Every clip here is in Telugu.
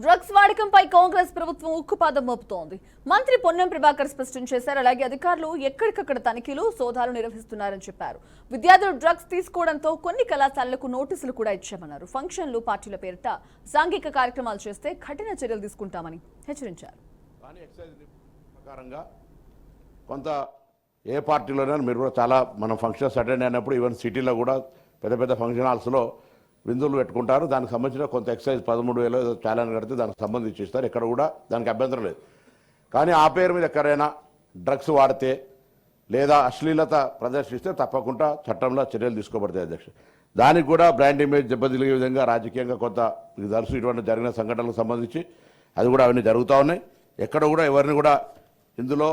డ్రగ్స్ వాడకంపై కాంగ్రెస్ ప్రభుత్వం ఉక్కుపాదం మోపుతోంది. మంత్రి పొన్నం ప్రభాకర్ స్పష్టం చేశారు. అలాగే అధికారులు ఎక్కడికక్కడ తనిఖీలు, సోదాలు నిర్వహిస్తున్నారని చెప్పారు. విద్యార్థులు డ్రగ్స్ తీసుకోవడంతో కొన్ని కళాశాలలకు నోటీసులు కూడా ఇచ్చామన్నారు. ఫంక్షన్లు, పార్టీల పేరిట సాంఘిక కార్యక్రమాలు చేస్తే కఠిన చర్యలు తీసుకుంటామని హెచ్చరించారు. కొంత ఏ పార్టీలోనైనా మీరు కూడా చాలా మనం ఫంక్షన్స్ అటెండ్ అయినప్పుడు ఈవెన్ సిటీలో కూడా పెద్ద పెద్ద ఫంక్షన్ హాల్స్లో విందులు పెట్టుకుంటారు. దానికి సంబంధించిన కొంత ఎక్సైజ్ 13,000 ఛాలెంజ్ కడితే దానికి సంబంధించి ఇస్తారు. ఎక్కడ కూడా దానికి అభ్యంతరం లేదు. కానీ ఆ పేరు మీద ఎక్కడైనా డ్రగ్స్ వాడితే లేదా అశ్లీలత ప్రదర్శిస్తే తప్పకుండా చట్టంలో చర్యలు తీసుకోబడతాయి అధ్యక్ష. దానికి కూడా బ్రాండ్ ఇమేజ్ దెబ్బతిలిగే విధంగా రాజకీయంగా కొంత ఇది తరచు ఇటువంటి జరిగిన సంఘటనలకు సంబంధించి అది కూడా అవన్నీ జరుగుతూ ఉన్నాయి. ఎక్కడ కూడా ఎవరిని కూడా ఇందులో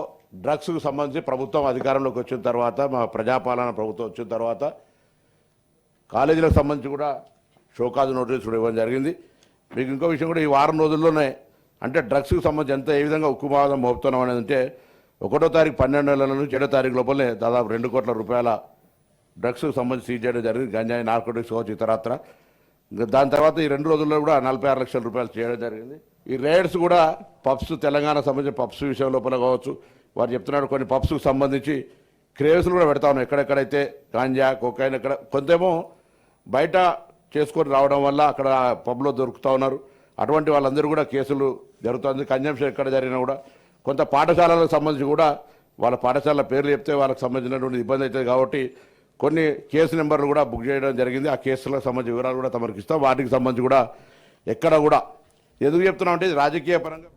డ్రగ్స్కు సంబంధించి ప్రభుత్వం అధికారంలోకి వచ్చిన తర్వాత, మా ప్రజాపాలన ప్రభుత్వం వచ్చిన తర్వాత కాలేజీలకు సంబంధించి కూడా షోకాజు నోటీసు కూడా ఇవ్వడం జరిగింది. మీకు ఇంకో విషయం కూడా ఈ వారం రోజుల్లోనే అంటే డ్రగ్స్కి సంబంధించి ఎంత ఏ విధంగా ఉక్కుపాదం మోపుతున్నాం అనేది అంటే 1వ తారీఖు 12 నెలల నుంచి 7వ తారీఖు లోపలనే దాదాపు 2 కోట్ల రూపాయల డ్రగ్స్కి సంబంధించి సీజ్ చేయడం జరిగింది. గంజాయి, నార్కోటిక్స్ కావచ్చు, ఇతరత్ర. దాని తర్వాత ఈ 2 రోజుల్లో కూడా 46 లక్షల రూపాయలు చేయడం జరిగింది. ఈ రైడ్స్ కూడా పబ్స్, తెలంగాణ సంబంధించిన పబ్స్ విషయం లోపల కావచ్చు, వారు చెప్తున్నారు కొన్ని పబ్స్కు సంబంధించి క్రేవ్స్లు కూడా పెడతా ఉన్నాం. ఎక్కడెక్కడైతే గాంజా, కొకైన్ ఎక్కడ కొంతేమో బయట చేసుకొని రావడం వల్ల అక్కడ పబ్లో దొరుకుతూ ఉన్నారు. అటువంటి వాళ్ళందరూ కూడా కేసులు జరుగుతుంది. కన్జంప్షన్ ఎక్కడ జరిగినా కూడా కొంత పాఠశాలలకు సంబంధించి కూడా వాళ్ళ పాఠశాల పేర్లు చెప్తే వాళ్ళకి సంబంధించినటువంటి ఇబ్బంది అవుతుంది. కాబట్టి కొన్ని కేసు నెంబర్లు కూడా బుక్ చేయడం జరిగింది. ఆ కేసులకు సంబంధించిన వివరాలు కూడా తమకు ఇస్తాం. వాటికి సంబంధించి కూడా ఎక్కడ కూడా ఎందుకు చెప్తున్నాం అంటే ఇది రాజకీయ పరంగా